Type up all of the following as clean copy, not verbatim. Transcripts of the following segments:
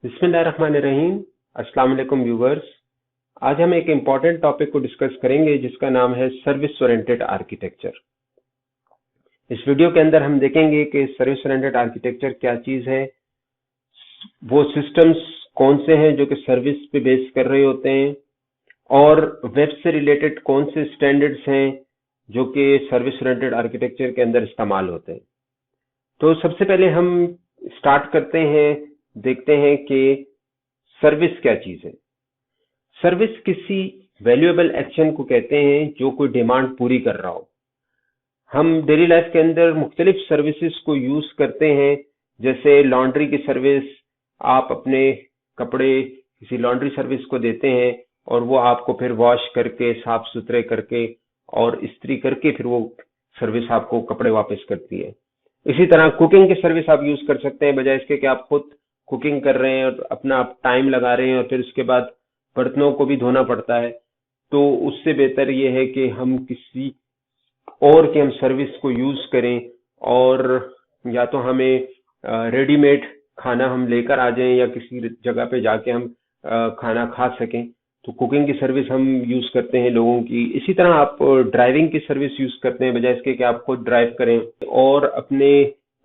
बिस्मिल्लाहिर्रहमानिर्रहीम। अस्सलाम वालेकुम व्यूवर्स। आज हम एक इम्पॉर्टेंट टॉपिक को डिस्कस करेंगे जिसका नाम है सर्विस ओरिएंटेड आर्किटेक्चर। इस वीडियो के अंदर हम देखेंगे कि सर्विस ओरिएंटेड आर्किटेक्चर क्या चीज है, वो सिस्टम्स कौन से हैं जो कि सर्विस पे बेस कर रहे होते हैं, और वेब से रिलेटेड कौन से स्टैंडर्ड्स हैं जो कि सर्विस ओरिएंटेड आर्किटेक्चर के अंदर इस्तेमाल होते हैं। तो सबसे पहले हम स्टार्ट करते हैं, देखते हैं कि सर्विस क्या चीज है। सर्विस किसी वैल्यूएबल एक्शन को कहते हैं जो कोई डिमांड पूरी कर रहा हो। हम डेली लाइफ के अंदर मुख्तलिफ सर्विसेज को यूज करते हैं, जैसे लॉन्ड्री की सर्विस। आप अपने कपड़े किसी लॉन्ड्री सर्विस को देते हैं और वो आपको फिर वॉश करके साफ सुथरे करके और इस्त्री करके फिर वो सर्विस आपको कपड़े वापस करती है। इसी तरह कुकिंग की सर्विस आप यूज कर सकते हैं, बजाय इसके कि आप खुद कुकिंग कर रहे हैं और अपना टाइम लगा रहे हैं और फिर उसके बाद बर्तनों को भी धोना पड़ता है। तो उससे बेहतर ये है कि हम किसी और के हम सर्विस को यूज करें, और या तो हमें रेडीमेड खाना हम लेकर आ जाएं या किसी जगह पे जाके हम खाना खा सकें। तो कुकिंग की सर्विस हम यूज करते हैं लोगों की। इसी तरह आप ड्राइविंग की सर्विस यूज करते हैं, बजाय इसके कि आप खुद ड्राइव करें और अपने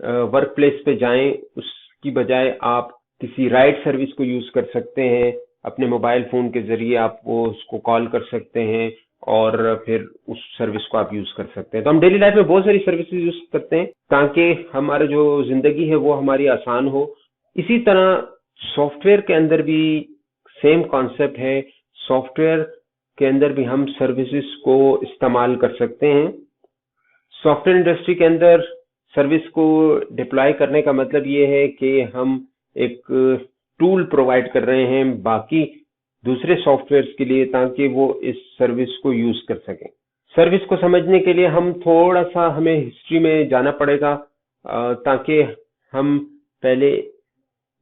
वर्क प्लेस पे जाएं, उसकी बजाय आप किसी राइड सर्विस को यूज कर सकते हैं। अपने मोबाइल फोन के जरिए आप वो उसको कॉल कर सकते हैं और फिर उस सर्विस को आप यूज कर सकते हैं। तो हम डेली लाइफ में बहुत सारी सर्विसेज यूज करते हैं ताकि हमारा जो जिंदगी है वो हमारी आसान हो। इसी तरह सॉफ्टवेयर के अंदर भी सेम कॉन्सेप्ट है। सॉफ्टवेयर के अंदर भी हम सर्विसेज को इस्तेमाल कर सकते हैं। सॉफ्टवेयर इंडस्ट्री के अंदर सर्विस को डिप्लॉय करने का मतलब ये है कि हम एक टूल प्रोवाइड कर रहे हैं बाकी दूसरे सॉफ्टवेयर्स के लिए, ताकि वो इस सर्विस को यूज कर सकें। सर्विस को समझने के लिए हम थोड़ा सा हमें हिस्ट्री में जाना पड़ेगा, ताकि हम पहले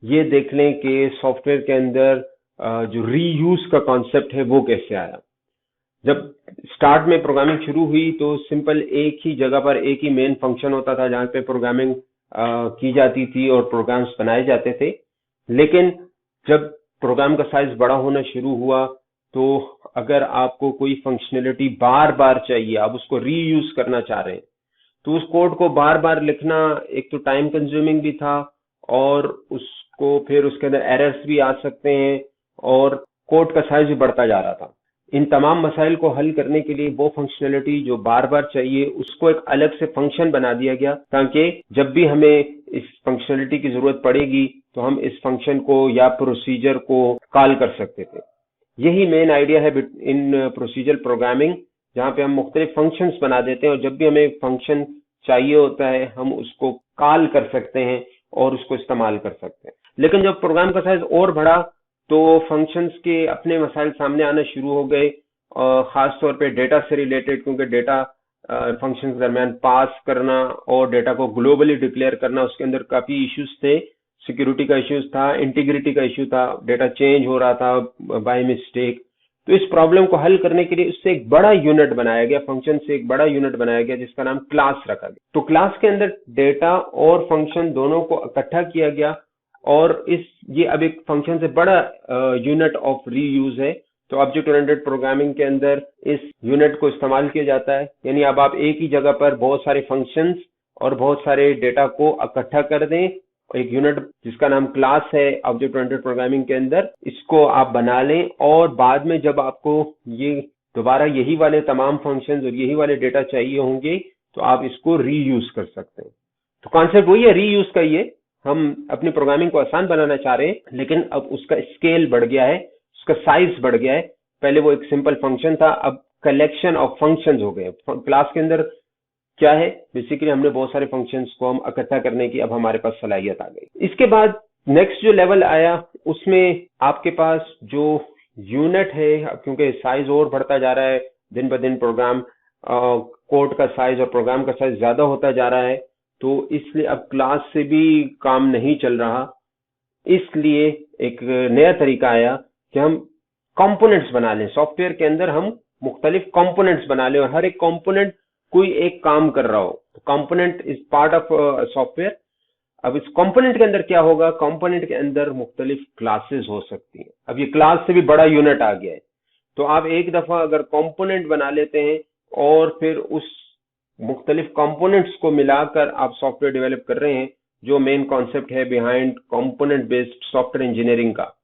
ये देख लें कि सॉफ्टवेयर के अंदर जो रीयूज का कॉन्सेप्ट है वो कैसे आया। जब स्टार्ट में प्रोग्रामिंग शुरू हुई तो सिंपल एक ही जगह पर एक ही मेन फंक्शन होता था जहाँ पे प्रोग्रामिंग की जाती थी और प्रोग्राम्स बनाए जाते थे। लेकिन जब प्रोग्राम का साइज बड़ा होना शुरू हुआ तो अगर आपको कोई फंक्शनलिटी बार बार चाहिए, आप उसको रीयूज करना चाह रहे हैं, तो उस कोड को बार बार लिखना एक तो टाइम कंज्यूमिंग भी था, और उसको फिर उसके अंदर एरर्स भी आ सकते हैं और कोड का साइज भी बढ़ता जा रहा था। इन तमाम मसाइल को हल करने के लिए वो फंक्शनलिटी जो बार बार चाहिए उसको एक अलग से फंक्शन बना दिया गया, ताकि जब भी हमें इस फंक्शनलिटी की जरूरत पड़ेगी तो हम इस फंक्शन को या प्रोसीजर को कॉल कर सकते थे। यही मेन आइडिया है इन प्रोसीजर प्रोग्रामिंग, जहाँ पे हम मुख्तलिफ फंक्शंस बना देते हैं और जब भी हमें फंक्शन चाहिए होता है हम उसको कॉल कर सकते हैं और उसको इस्तेमाल कर सकते हैं। लेकिन जब प्रोग्राम का साइज और बढ़ा तो फंक्शंस के अपने मसाइल सामने आना शुरू हो गए, खास तौर पे डेटा से रिलेटेड, क्योंकि डेटा फंक्शंस के दरमियान पास करना और डेटा को ग्लोबली डिक्लेयर करना, उसके अंदर काफी इश्यूज थे। सिक्योरिटी का इश्यूज था, इंटीग्रिटी का इश्यू था, डेटा चेंज हो रहा था बाय मिस्टेक। तो इस प्रॉब्लम को हल करने के लिए उससे एक बड़ा यूनिट बनाया गया, फंक्शन से एक बड़ा यूनिट बनाया गया जिसका नाम क्लास रखा गया। तो क्लास के अंदर डेटा और फंक्शन दोनों को इकट्ठा किया गया और ये अब एक फंक्शन से बड़ा यूनिट ऑफ रीयूज है। तो ऑब्जेक्ट ओरिएंटेड प्रोग्रामिंग के अंदर इस यूनिट को इस्तेमाल किया जाता है, यानी अब आप एक ही जगह पर बहुत सारे फंक्शंस और बहुत सारे डेटा को इकट्ठा कर दें, एक यूनिट जिसका नाम क्लास है ऑब्जेक्ट ओरिएंटेड प्रोग्रामिंग के अंदर, इसको आप बना लें और बाद में जब आपको ये दोबारा यही वाले तमाम फंक्शंस और यही वाले डेटा चाहिए होंगे तो आप इसको रीयूज कर सकते हैं। तो कॉन्सेप्ट वही है रीयूज का। ये हम अपनी प्रोग्रामिंग को आसान बनाना चाह रहे हैं, लेकिन अब उसका स्केल बढ़ गया है, उसका साइज बढ़ गया है। पहले वो एक सिंपल फंक्शन था, अब कलेक्शन ऑफ फंक्शंस हो गए। क्लास के अंदर क्या है, बेसिकली हमने बहुत सारे फंक्शंस को हम इकट्ठा करने की अब हमारे पास सलाहियत आ गई। इसके बाद नेक्स्ट जो लेवल आया उसमें आपके पास जो यूनिट है, क्योंकि साइज और बढ़ता जा रहा है दिन ब दिन, प्रोग्राम कोड का साइज और प्रोग्राम का साइज ज्यादा होता जा रहा है, तो इसलिए अब क्लास से भी काम नहीं चल रहा। इसलिए एक नया तरीका आया कि हम कंपोनेंट्स बना लें। सॉफ्टवेयर के अंदर हम मुख्तलिफ कंपोनेंट्स बना लें और हर एक कंपोनेंट कोई एक काम कर रहा हो। Component is part of software. अब इस कंपोनेंट के अंदर क्या होगा, कंपोनेंट के अंदर मुख्तलिफ क्लासेस हो सकती हैं। अब ये क्लास से भी बड़ा यूनिट आ गया है, तो आप एक दफा अगर कंपोनेंट बना लेते हैं और फिर उस मुख्तलिफ कंपोनेंट्स को मिलाकर आप सॉफ्टवेयर डेवलप कर रहे हैं, जो मेन कॉन्सेप्ट है behind component based software engineering का।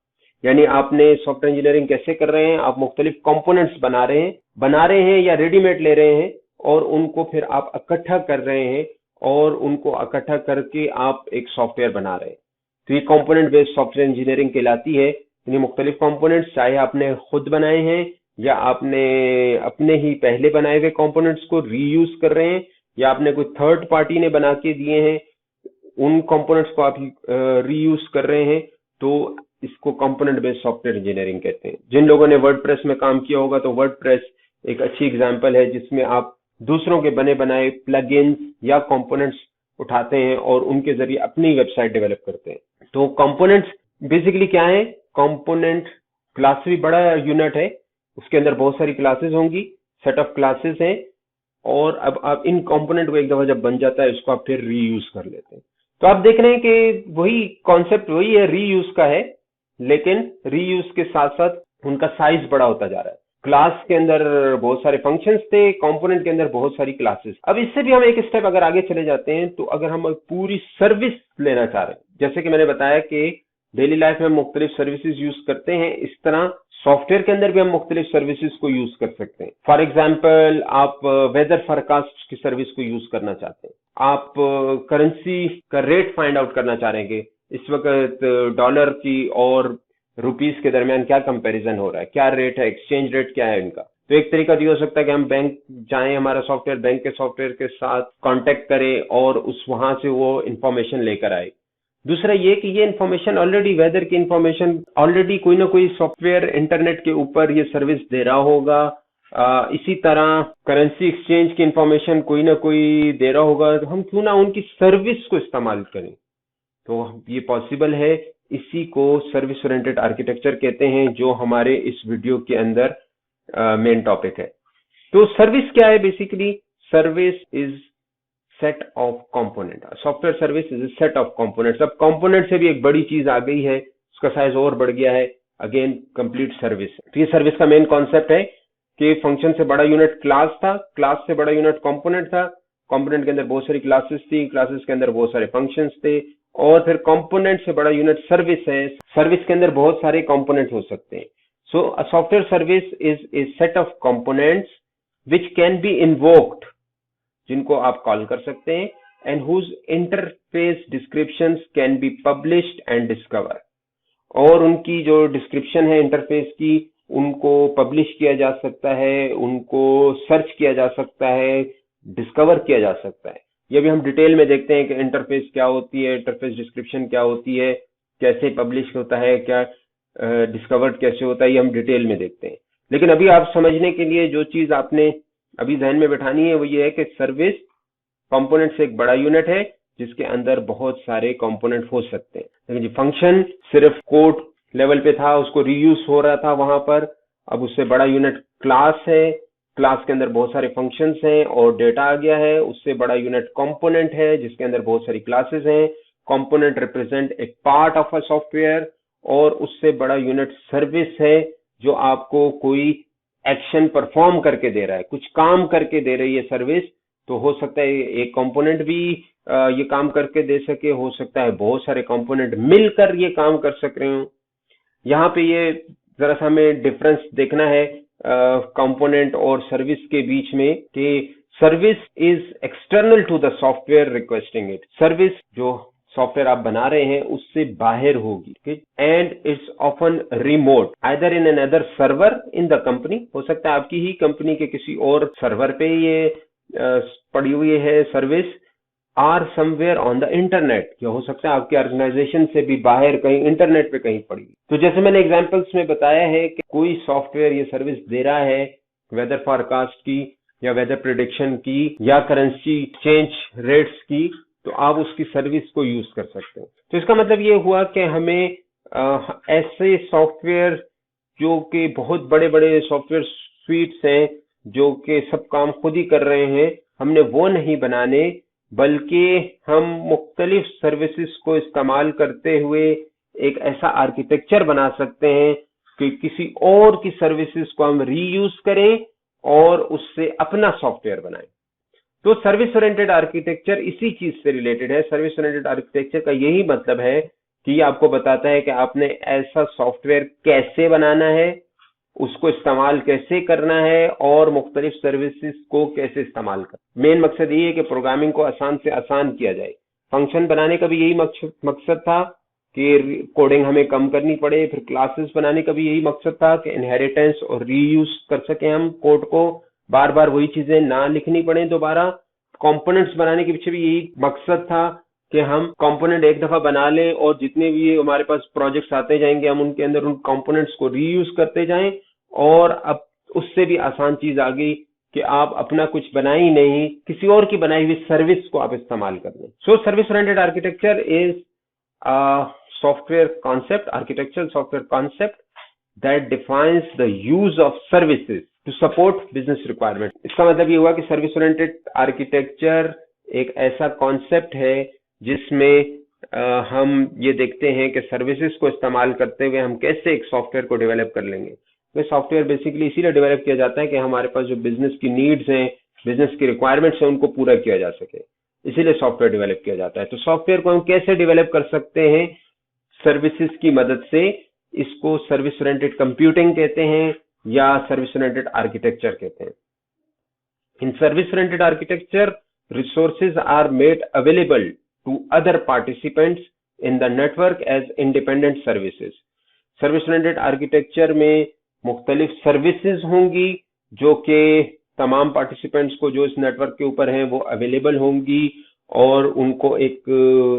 यानी आपने सॉफ्टवेयर इंजीनियरिंग कैसे कर रहे हैं, आप मुख्तलिफ कंपोनेंट्स बना रहे हैं या रेडीमेड ले रहे हैं और उनको फिर आप इकट्ठा कर रहे हैं और उनको इकट्ठा करके आप एक सॉफ्टवेयर बना रहे हैं। तो ये कंपोनेंट बेस्ड सॉफ्टवेयर इंजीनियरिंग कहलाती है। यानी मुख्तलिफ कंपोनेंट्स चाहे आपने खुद बनाए हैं या आपने अपने ही पहले बनाए हुए कंपोनेंट्स को रीयूज कर रहे हैं या आपने कोई थर्ड पार्टी ने बना के दिए हैं, उन कंपोनेंट्स को आप रीयूज कर रहे हैं, तो इसको कंपोनेंट बेस्ड सॉफ्टवेयर इंजीनियरिंग कहते हैं। जिन लोगों ने वर्डप्रेस में काम किया होगा तो वर्डप्रेस एक अच्छी एग्जांपल है जिसमें आप दूसरों के बने बनाए प्लगइन्स या कंपोनेंट्स उठाते हैं और उनके जरिए अपनी वेबसाइट डेवलप करते हैं। तो कंपोनेंट्स बेसिकली क्या है, कंपोनेंट क्लास भी बड़ा यूनिट है, उसके अंदर बहुत सारी क्लासेस होंगी, सेट ऑफ क्लासेस हैं, और अब आप इन कंपोनेंट को एक दफा जब बन जाता है इसको आप फिर रीयूज कर लेते हैं। तो आप देख रहे हैं कि वही कॉन्सेप्ट वही है, रीयूज का है, लेकिन रीयूज के साथ साथ उनका साइज बड़ा होता जा रहा है। क्लास के अंदर बहुत सारे फंक्शंस थे, कंपोनेंट के अंदर बहुत सारी क्लासेस। अब इससे भी हम एक स्टेप अगर आगे चले जाते हैं, तो अगर हम पूरी सर्विस लेना चाह रहे हैं, जैसे कि मैंने बताया कि डेली लाइफ में हम मुख्तलिफ सर्विसेज यूज करते हैं, इस तरह सॉफ्टवेयर के अंदर भी हम मुख्तलिफ सर्विसेज को यूज कर सकते हैं। फॉर एग्जाम्पल, आप वेदर फोरकास्ट की सर्विस को यूज करना चाहते हैं, आप करेंसी का रेट फाइंड आउट करना चाह रहे हैं कि इस वक्त डॉलर की और रुपीस के दरमियान क्या कंपैरिजन हो रहा है, क्या रेट है, एक्सचेंज रेट क्या है इनका। तो एक तरीका ये हो सकता है कि हम बैंक जाएं, हमारा सॉफ्टवेयर बैंक के सॉफ्टवेयर के साथ कांटेक्ट करे और उस वहां से वो इंफॉर्मेशन लेकर आए। दूसरा ये कि ये इन्फॉर्मेशन ऑलरेडी, वेदर की इन्फॉर्मेशन ऑलरेडी कोई ना कोई सॉफ्टवेयर इंटरनेट के ऊपर ये सर्विस दे रहा होगा। इसी तरह करेंसी एक्सचेंज की इंफॉर्मेशन कोई ना कोई दे रहा होगा, तो हम क्यों ना उनकी सर्विस को इस्तेमाल करें। तो ये पॉसिबल है, इसी को सर्विस ओरिएंटेड आर्किटेक्चर कहते हैं, जो हमारे इस वीडियो के अंदर मेन टॉपिक है। तो सर्विस क्या है, basically service is set of component, software service is set of components. अब कंपोनेंट से भी एक बड़ी चीज आ गई है, उसका साइज और बढ़ गया है, अगेन कंप्लीट सर्विस। तो ये सर्विस का मेन कॉन्सेप्ट है कि फंक्शन से बड़ा यूनिट क्लास था, क्लास से बड़ा यूनिट कंपोनेंट था, कंपोनेंट के अंदर बहुत सारी क्लासेस थी, क्लासेस के अंदर बहुत सारे फंक्शंस थे, और फिर कंपोनेंट से बड़ा यूनिट सर्विस है, सर्विस के अंदर बहुत सारे कंपोनेंट हो सकते हैं। So a software service is a set of components which can be invoked, जिनको आप कॉल कर सकते हैं, and whose interface descriptions can be published and discover, और उनकी जो डिस्क्रिप्शन है इंटरफेस की, उनको पब्लिश किया जा सकता है, उनको सर्च किया जा सकता है, डिस्कवर किया जा सकता है। ये भी हम डिटेल में देखते हैं कि इंटरफेस क्या होती है, इंटरफेस डिस्क्रिप्शन क्या होती है, कैसे पब्लिश होता है, क्या डिस्कवर्ड कैसे होता है, ये हम डिटेल में देखते हैं। लेकिन अभी आप समझने के लिए जो चीज आपने अभी ध्यान में बैठानी है वो ये है कि सर्विस कंपोनेंट से एक बड़ा यूनिट है जिसके अंदर बहुत सारे कंपोनेंट हो सकते हैं। लेकिन जो फंक्शन सिर्फ कोड लेवल पे था, उसको रीयूज हो रहा था वहां पर, अब उससे बड़ा यूनिट क्लास है, क्लास के अंदर बहुत सारे फंक्शंस हैं और डेटा आ गया है, उससे बड़ा यूनिट कंपोनेंट है जिसके अंदर बहुत सारी क्लासेस हैं। कंपोनेंट रिप्रेजेंट एक पार्ट ऑफ अ सॉफ्टवेयर, और उससे बड़ा यूनिट सर्विस है जो आपको कोई एक्शन परफॉर्म करके दे रहा है, कुछ काम करके दे रही है सर्विस। तो हो सकता है एक कंपोनेंट भी ये काम करके दे सके, हो सकता है बहुत सारे कंपोनेंट मिलकर ये काम कर सक रहे हो। यहाँ पे ये जरा सा हमें डिफरेंस देखना है कंपोनेंट और सर्विस के बीच में, कि service is external to the software requesting it. Service जो सॉफ्टवेयर आप बना रहे हैं उससे बाहर होगी, and it's often remote either in another server in the company, हो सकता है आपकी ही कंपनी के किसी और सर्वर पे ये पड़ी हुई है service, are somewhere on the internet, या हो सकता है आपके ऑर्गेनाइजेशन से भी बाहर कहीं इंटरनेट पे कहीं पड़ी। तो जैसे मैंने एग्जांपल्स में बताया है कि कोई सॉफ्टवेयर ये सर्विस दे रहा है वेदर फोरकास्ट की या वेदर प्रेडिक्शन की या करेंसी चेंज रेट्स की, तो आप उसकी सर्विस को यूज कर सकते हैं। तो इसका मतलब ये हुआ कि हमें ऐसे सॉफ्टवेयर जो कि बहुत बड़े बड़े सॉफ्टवेयर स्वीट्स हैं जो कि सब काम खुद ही कर रहे हैं, हमने वो नहीं बनाने बल्कि हम मुख्तलिफ सर्विसेज को इस्तेमाल करते हुए एक ऐसा आर्किटेक्चर बना सकते हैं कि किसी और की सर्विसेज को हम रीयूज करें और उससे अपना सॉफ्टवेयर बनाएं। तो सर्विस ओरिएंटेड आर्किटेक्चर इसी चीज से रिलेटेड है। सर्विस ओरिएंटेड आर्किटेक्चर का यही मतलब है कि ये आपको बताता है कि आपने ऐसा सॉफ्टवेयर कैसे बनाना है, उसको इस्तेमाल कैसे करना है और मुख्तलिफ सर्विसेज को कैसे इस्तेमाल करना। मेन मकसद ये है कि प्रोग्रामिंग को आसान से आसान किया जाए। फंक्शन बनाने का भी यही मकसद था कि कोडिंग हमें कम करनी पड़े। फिर क्लासेस बनाने का भी यही मकसद था कि इनहेरिटेंस और रीयूज कर सके हम कोड को, बार बार वही चीजें ना लिखनी पड़े दोबारा। कंपोनेंट्स बनाने के पीछे भी यही मकसद था कि हम कंपोनेंट एक दफा बना लें और जितने भी हमारे पास प्रोजेक्ट्स आते जाएंगे हम उनके अंदर उन कंपोनेंट्स को रीयूज करते जाएं। और अब उससे भी आसान चीज आ गई कि आप अपना कुछ बनाए ही नहीं, किसी और की बनाई हुई सर्विस को आप इस्तेमाल कर लें। So service oriented architecture is software concept, architectural software concept that defines the use of services to support business requirement। इसका मतलब ये हुआ कि सर्विस ओरिएंटेड आर्किटेक्चर एक ऐसा कॉन्सेप्ट है जिसमें हम ये देखते हैं कि सर्विसेज को इस्तेमाल करते हुए हम कैसे एक सॉफ्टवेयर को डेवलप कर लेंगे। तो सॉफ्टवेयर बेसिकली इसीलिए डेवलप किया जाता है कि हमारे पास जो बिजनेस की नीड्स हैं, बिजनेस की रिक्वायरमेंट्स हैं, उनको पूरा किया जा सके, इसीलिए सॉफ्टवेयर डेवलप किया जाता है। तो सॉफ्टवेयर को हम कैसे डेवलप कर सकते हैं? सर्विसेज की मदद से। इसको सर्विस ओरिएंटेड कंप्यूटिंग कहते हैं या सर्विस ओरिएंटेड आर्किटेक्चर कहते हैं। In service oriented architecture, resources are made available to other participants in the network as independent services। Service oriented architecture में मुख्तलिफ सर्विसेज होंगी जो कि तमाम पार्टिसिपेंट्स को जो इस नेटवर्क के ऊपर हैं वो अवेलेबल होंगी और उनको एक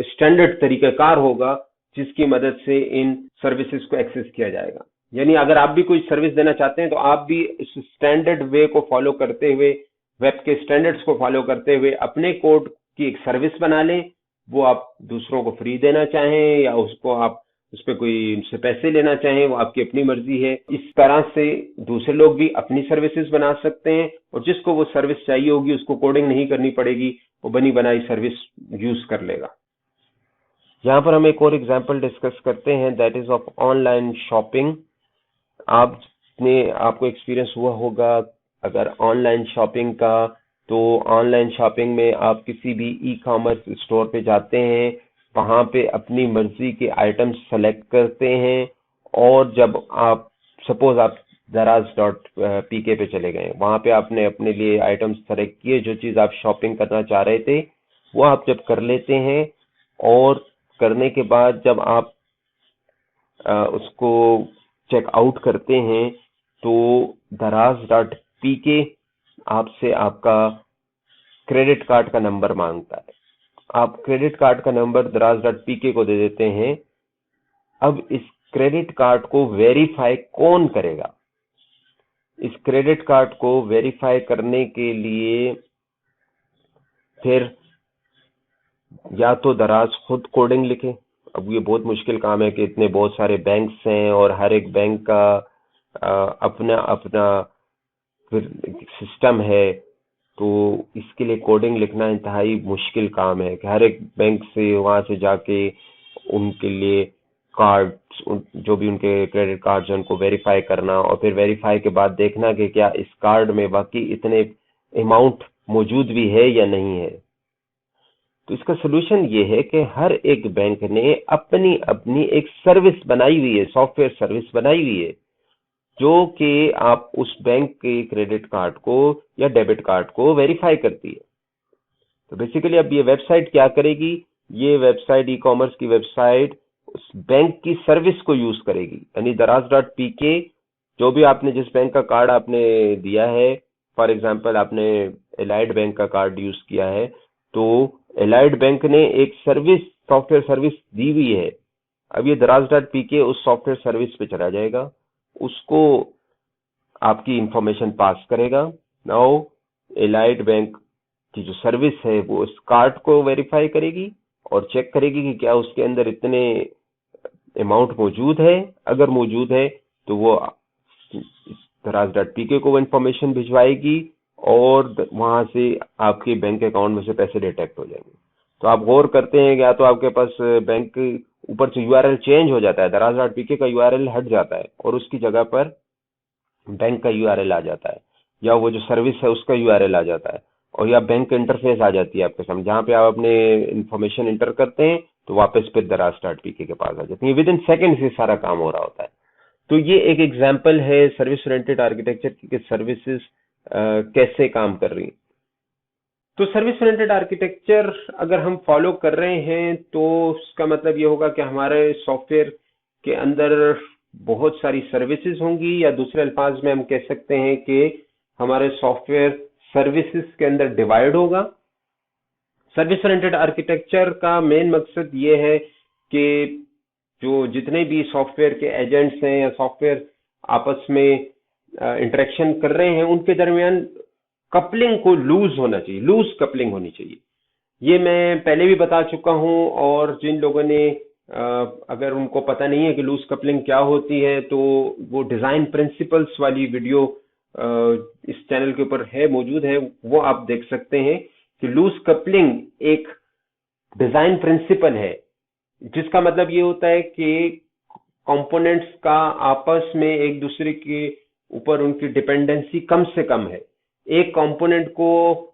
स्टैंडर्ड तरीकाकार होगा जिसकी मदद से इन सर्विसेज को एक्सेस किया जाएगा। यानी अगर आप भी कोई सर्विस देना चाहते हैं तो आप भी इस स्टैंडर्ड वे को फॉलो करते हुए, वेब के स्टैंडर्ड्स को फॉलो करते हुए अपने कोड की एक सर्विस बना लें। वो आप दूसरों को फ्री देना चाहें या उसको आप उस पर कोई उनसे पैसे लेना चाहें, वो आपकी अपनी मर्जी है। इस तरह से दूसरे लोग भी अपनी सर्विसेज बना सकते हैं और जिसको वो सर्विस चाहिए होगी उसको कोडिंग नहीं करनी पड़ेगी, वो बनी बनाई सर्विस यूज कर लेगा। यहाँ पर हम एक और एग्जांपल डिस्कस करते हैं, that is of online shopping. आपको एक्सपीरियंस हुआ होगा अगर ऑनलाइन शॉपिंग का, तो ऑनलाइन शॉपिंग में आप किसी भी ई कॉमर्स स्टोर पे जाते हैं, वहां पे अपनी मर्जी के आइटम्स सेलेक्ट करते हैं और जब आप सपोज आप daraz.pk पे चले गए, वहां पे आपने अपने लिए आइटम्स सेलेक्ट किए, जो चीज आप शॉपिंग करना चाह रहे थे वो आप जब कर लेते हैं और करने के बाद जब आप उसको चेक आउट करते हैं तो daraz.pk आपसे आपका क्रेडिट कार्ड का नंबर मांगता है। आप क्रेडिट कार्ड का नंबर daraz.pk को दे देते हैं। अब इस क्रेडिट कार्ड को वेरीफाई कौन करेगा? इस क्रेडिट कार्ड को वेरीफाई करने के लिए फिर या तो दराज खुद कोडिंग लिखे। अब ये बहुत मुश्किल काम है कि इतने बहुत सारे बैंक्स हैं और हर एक बैंक का अपना अपना फिर सिस्टम है, तो इसके लिए कोडिंग लिखना इंतहाई मुश्किल काम है कि हर एक बैंक से वहां से जाके उनके लिए कार्ड, जो भी उनके क्रेडिट कार्ड्स हैं उनको वेरीफाई करना और फिर वेरीफाई के बाद देखना कि क्या इस कार्ड में बाकी इतने अमाउंट मौजूद भी है या नहीं है। तो इसका सोल्यूशन ये है कि हर एक बैंक ने अपनी अपनी एक सर्विस बनाई हुई है, सॉफ्टवेयर सर्विस बनाई हुई है, जो कि आप उस बैंक के क्रेडिट कार्ड को या डेबिट कार्ड को वेरीफाई करती है। तो बेसिकली अब ये वेबसाइट क्या करेगी? ये वेबसाइट, ई कॉमर्स की वेबसाइट, उस बैंक की सर्विस को यूज करेगी। यानी daraz.pk, जो भी आपने जिस बैंक का कार्ड आपने दिया है, फॉर एग्जांपल आपने एलाइड बैंक का कार्ड यूज किया है, तो एलाइड बैंक ने एक सर्विस, सॉफ्टवेयर सर्विस दी हुई है। अब ये daraz.pk उस सॉफ्टवेयर सर्विस पे चला जाएगा, उसको आपकी इंफॉर्मेशन पास करेगा। नाउ एलाइड बैंक की जो सर्विस है वो उस कार्ड को वेरीफाई करेगी और चेक करेगी कि क्या उसके अंदर इतने अमाउंट मौजूद है। अगर मौजूद है तो वो daraz.pk को इंफॉर्मेशन भिजवाएगी और वहां से आपके बैंक अकाउंट में से पैसे डिटेक्ट हो जाएंगे। तो आप गौर करते हैं कि या तो आपके पास बैंक ऊपर से यूआरएल चेंज हो जाता है, दराज.पीके का यूआरएल हट जाता है और उसकी जगह पर बैंक का यूआरएल आ जाता है, या वो जो सर्विस है उसका यूआरएल आ जाता है, और या बैंक इंटरफेस आ जाती है आपके सामने, जहाँ पे आप अपने इंफॉर्मेशन इंटर करते हैं तो वापस फिर दराज.पीके के पास आ जाती है। विद इन सेकेंड से सारा काम हो रहा होता है। तो ये एक एग्जाम्पल है सर्विस ओरिएंटेड आर्किटेक्चर की सर्विसेज कैसे काम कर रही हैं। तो सर्विस ओरिएंटेड आर्किटेक्चर अगर हम फॉलो कर रहे हैं तो उसका मतलब ये होगा कि हमारे सॉफ्टवेयर के अंदर बहुत सारी सर्विसेज होंगी, या दूसरे अल्फाज में हम कह सकते हैं कि हमारे सॉफ्टवेयर सर्विसेज के अंदर डिवाइड होगा। सर्विस ओरिएंटेड आर्किटेक्चर का मेन मकसद ये है कि जो जितने भी सॉफ्टवेयर के एजेंट्स हैं या सॉफ्टवेयर आपस में इंटरेक्शन कर रहे हैं उनके दरमियान कपलिंग को लूज होना चाहिए, लूज कपलिंग होनी चाहिए। ये मैं पहले भी बता चुका हूं, और जिन लोगों ने अगर उनको पता नहीं है कि लूज कपलिंग क्या होती है तो वो डिजाइन प्रिंसिपल्स वाली वीडियो इस चैनल के ऊपर है, मौजूद है, वो आप देख सकते हैं कि लूज कपलिंग एक डिजाइन प्रिंसिपल है, जिसका मतलब ये होता है कि कंपोनेंट्स का आपस में एक दूसरे के ऊपर उनकी डिपेंडेंसी कम से कम है। एक कंपोनेंट को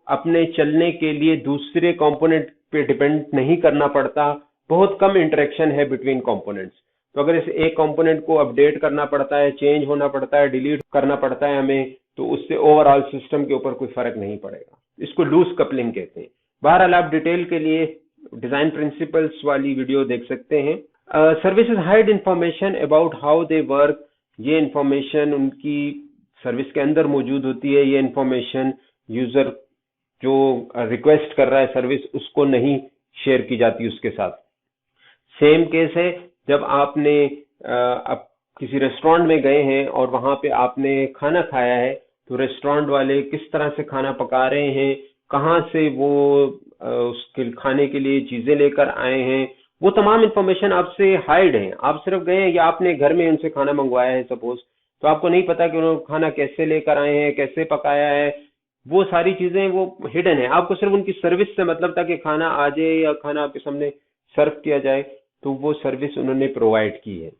अपने चलने के लिए दूसरे कंपोनेंट पे डिपेंड नहीं करना पड़ता, बहुत कम इंटरेक्शन है बिटवीन कंपोनेंट्स। तो अगर इस एक कंपोनेंट को अपडेट करना पड़ता है, चेंज होना पड़ता है, डिलीट करना पड़ता है हमें, तो उससे ओवरऑल सिस्टम के ऊपर कोई फर्क नहीं पड़ेगा। इसको लूज कपलिंग कहते हैं। बहरहाल आप डिटेल के लिए डिजाइन प्रिंसिपल्स वाली वीडियो देख सकते हैं। Services hide information about how they work, ये इंफॉर्मेशन उनकी सर्विस के अंदर मौजूद होती है। ये इंफॉर्मेशन यूजर जो रिक्वेस्ट कर रहा है सर्विस उसको नहीं शेयर की जाती उसके साथ। सेम केस है जब आपने अब किसी रेस्टोरेंट में गए हैं और वहां पे आपने खाना खाया है, तो रेस्टोरेंट वाले किस तरह से खाना पका रहे हैं, कहाँ से वो उसके खाने के लिए चीजें लेकर आए हैं, वो तमाम इंफॉर्मेशन आपसे हाइड है। आप सिर्फ गए हैं या आपने घर में उनसे खाना मंगवाया है सपोज, तो आपको नहीं पता कि उन्होंने खाना कैसे लेकर आए हैं, कैसे पकाया है, वो सारी चीजें वो हिडन है। आपको सिर्फ उनकी सर्विस से मतलब था कि खाना आ जाए या खाना आपके सामने सर्व किया जाए, तो वो सर्विस उन्होंने प्रोवाइड की है।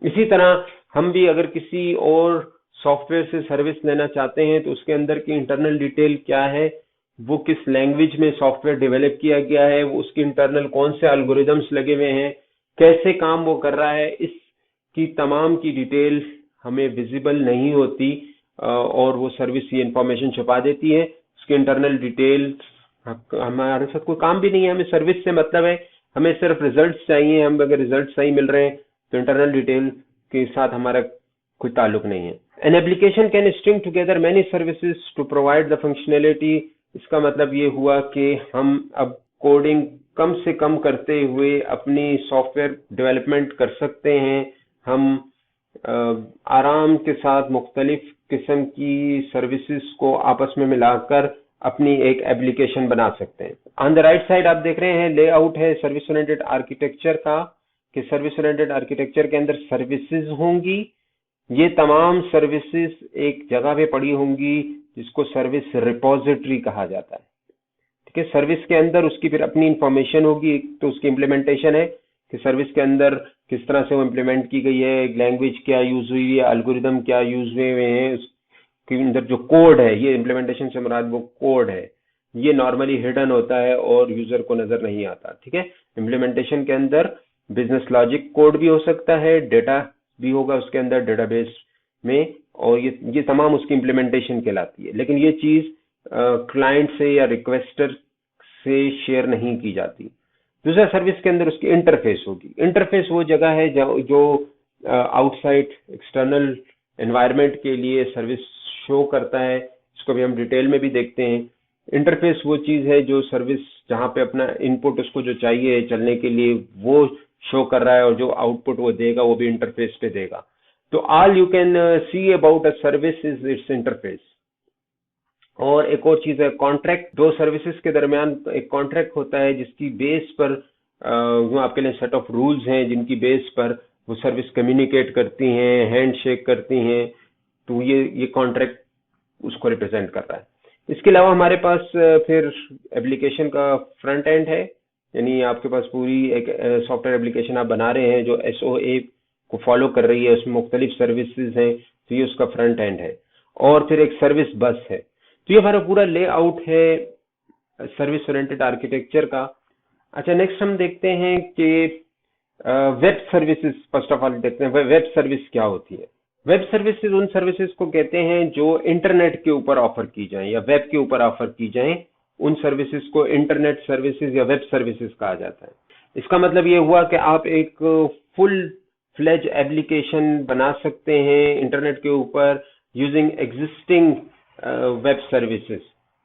इसी तरह हम भी अगर किसी और सॉफ्टवेयर से सर्विस लेना चाहते हैं तो उसके अंदर की इंटरनल डिटेल क्या है, वो किस लैंग्वेज में सॉफ्टवेयर डेवलप किया गया है, वो उसके इंटरनल कौन से एल्गोरिदम्स लगे हुए हैं, कैसे काम वो कर रहा है, इसकी तमाम की डिटेल हमें विजिबल नहीं होती, और वो सर्विस ये इंफॉर्मेशन छुपा देती है। उसके इंटरनल डिटेल हमारे साथ कोई काम भी नहीं है। हमें सर्विस से मतलब है, हमें सिर्फ रिजल्ट्स चाहिए। हम अगर रिजल्ट सही मिल रहे हैं तो इंटरनल डिटेल के साथ हमारा कोई ताल्लुक नहीं है। An application can string together many services to provide the functionality, इसका मतलब ये हुआ कि हम अब कोडिंग कम से कम करते हुए अपनी सॉफ्टवेयर डेवलपमेंट कर सकते हैं। हम आराम के साथ मुख्तलिफ किस्म की सर्विसेज को आपस में मिलाकर अपनी एक एप्लीकेशन बना सकते हैं। ऑन द राइट साइड आप देख रहे हैं लेआउट है सर्विस ओरिएंटेड आर्किटेक्चर का, कि सर्विस ओरिएंटेड आर्किटेक्चर के अंदर सर्विसेज होंगी। ये तमाम सर्विसेज एक जगह पे पड़ी होंगी जिसको सर्विस रिपोजिटरी कहा जाता है। ठीक है, सर्विस के अंदर उसकी फिर अपनी इंफॉर्मेशन होगी। तो उसकी इम्प्लीमेंटेशन है कि सर्विस के अंदर किस तरह से वो इम्प्लीमेंट की गई है, लैंग्वेज क्या यूज हुई है, एल्गोरिदम क्या यूज हुए हैं, उसके अंदर जो कोड है, ये इम्प्लीमेंटेशन से मुराद वो कोड है, ये नॉर्मली हिडन होता है और यूजर को नजर नहीं आता। ठीक है, इम्प्लीमेंटेशन के अंदर बिजनेस लॉजिक कोड भी हो सकता है, डेटा भी होगा उसके अंदर डेटाबेस में, और ये तमाम उसकी इम्प्लीमेंटेशन कहलाती है। लेकिन ये चीज क्लाइंट से या रिक्वेस्टर से शेयर नहीं की जाती। दूसरा, सर्विस के अंदर उसकी इंटरफेस होगी। इंटरफेस वो जगह है जो आउटसाइड एक्सटर्नल एनवायरनमेंट के लिए सर्विस शो करता है। इसको भी हम डिटेल में भी देखते हैं। इंटरफेस वो चीज है जो सर्विस जहां पे अपना इनपुट उसको जो चाहिए चलने के लिए वो शो कर रहा है, और जो आउटपुट वो देगा वो भी इंटरफेस पे देगा। तो all you can see about a service is it's interface. और एक और चीज है कॉन्ट्रैक्ट। दो सर्विसेज के दरमियान एक कॉन्ट्रैक्ट होता है जिसकी बेस पर वो आपके लिए सेट ऑफ रूल्स हैं जिनकी बेस पर वो सर्विस कम्युनिकेट करती हैं, हैंड शेक करती हैं। तो ये कॉन्ट्रैक्ट उसको रिप्रेजेंट कर रहा है। इसके अलावा हमारे पास फिर एप्लीकेशन का फ्रंट एंड है, यानी आपके पास पूरी एक सॉफ्टवेयर एप्लीकेशन आप बना रहे हैं जो SOA को फॉलो कर रही है, उसमें मुख्तलिफ सर्विसेज हैं, तो ये उसका फ्रंट एंड है। और फिर एक सर्विस बस है। तो ये हमारा पूरा लेआउट है सर्विस ओरिएंटेड आर्किटेक्चर का। अच्छा, नेक्स्ट हम देखते हैं कि web services, first of all देखते हैं वेब सर्विस क्या होती है। वेब सर्विसेज उन सर्विसेज को कहते हैं जो इंटरनेट के ऊपर ऑफर की जाएं या वेब के ऊपर ऑफर की जाएं, उन सर्विसेज को इंटरनेट सर्विसेज या वेब सर्विसेज कहा जाता है। इसका मतलब ये हुआ कि आप एक फुल फ्लेज एप्लीकेशन बना सकते हैं इंटरनेट के ऊपर यूजिंग एग्जिस्टिंग वेब सर्विसेज।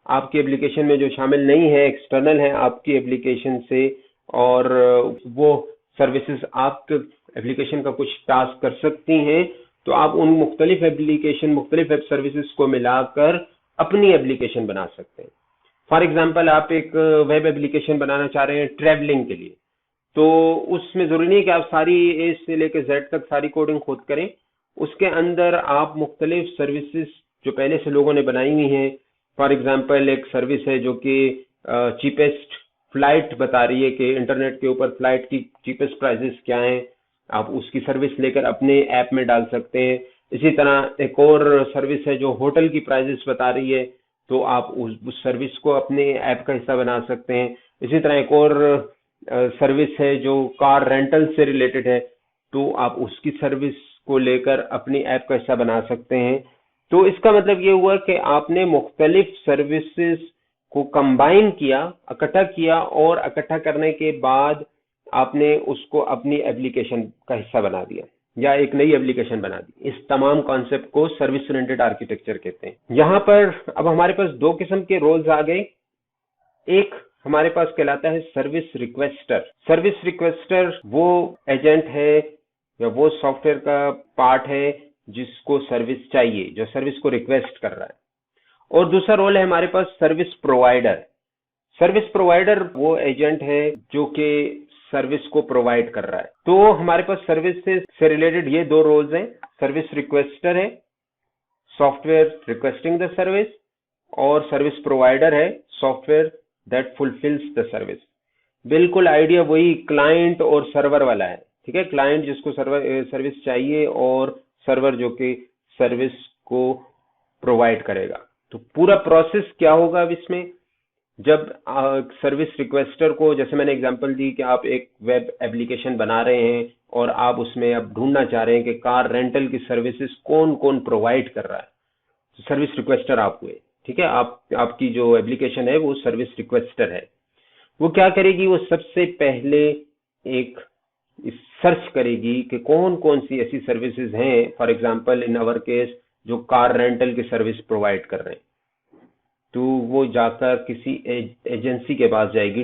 आपकी एप्लीकेशन में जो शामिल नहीं है, एक्सटर्नल है आपकी एप्लीकेशन से, और वो सर्विसेज आपके एप्लीकेशन का कुछ टास्क कर सकती हैं, तो आप उन मुख्तलिफ एप्लीकेशन, मुख्तलिफ वेब सर्विसेज को मिलाकर अपनी एप्लीकेशन बना सकते हैं। फॉर एग्जाम्पल, आप एक वेब एप्लीकेशन बनाना चाह रहे हैं ट्रैवलिंग के लिए, तो उसमें जरूरी नहीं कि आप सारी A से लेकर Z तक सारी कोडिंग खुद करें। उसके अंदर आप मुख्तलिफ सर्विसेज जो पहले से लोगों ने बनाई हुई हैं, फॉर एग्जाम्पल एक सर्विस है जो कि चीपेस्ट फ्लाइट बता रही है कि इंटरनेट के ऊपर फ्लाइट की चीपेस्ट प्राइसेस क्या हैं, आप उसकी सर्विस लेकर अपने ऐप में डाल सकते हैं। इसी तरह एक और सर्विस है जो होटल की प्राइसेस बता रही है, तो आप उस सर्विस को अपने ऐप का हिस्सा बना सकते हैं। इसी तरह एक और सर्विस है जो कार रेंटल से रिलेटेड है, तो आप उसकी सर्विस को लेकर अपनी ऐप का हिस्सा बना सकते हैं। तो इसका मतलब ये हुआ कि आपने मुख्तलिफ सर्विसेज को कंबाइन किया, इकट्ठा किया, और इकट्ठा करने के बाद आपने उसको अपनी एप्लीकेशन का हिस्सा बना दिया या एक नई एप्लीकेशन बना दी। इस तमाम कॉन्सेप्ट को सर्विस ओरिएंटेड आर्किटेक्चर कहते हैं। यहाँ पर अब हमारे पास दो किस्म के रोल्स आ गए। एक हमारे पास कहलाता है सर्विस रिक्वेस्टर। सर्विस रिक्वेस्टर वो एजेंट है या वो सॉफ्टवेयर का पार्ट है जिसको सर्विस चाहिए, जो सर्विस को रिक्वेस्ट कर रहा है। और दूसरा रोल है हमारे पास सर्विस प्रोवाइडर। सर्विस प्रोवाइडर वो एजेंट है जो कि सर्विस को प्रोवाइड कर रहा है। तो हमारे पास सर्विस से रिलेटेड ये दो रोल्स हैं। सर्विस रिक्वेस्टर है, सॉफ्टवेयर रिक्वेस्टिंग द सर्विस, और सर्विस प्रोवाइडर है, software that fulfils the service. बिल्कुल आइडिया वही क्लाइंट और सर्वर वाला है, ठीक है। क्लाइंट जिसको सर्विस चाहिए और सर्वर जो कि सर्विस को प्रोवाइड करेगा। तो पूरा प्रोसेस क्या होगा अब इसमें, जब सर्विस रिक्वेस्टर को, जैसे मैंने एग्जांपल दी कि आप एक वेब एप्लीकेशन बना रहे हैं और आप उसमें अब ढूंढना चाह रहे हैं कि कार रेंटल की सर्विसेज कौन कौन प्रोवाइड कर रहा है, तो सर्विस रिक्वेस्टर आप हुए, ठीक है। आपकी जो एप्लीकेशन है वो सर्विस रिक्वेस्टर है। वो क्या करेगी, वो सबसे पहले एक सर्च करेगी कि कौन कौन सी ऐसी सर्विसेज हैं, for example in our case जो कार रेंटल की सर्विस प्रोवाइड कर रहे हैं। तो वो जाकर किसी एजेंसी के पास जाएगी,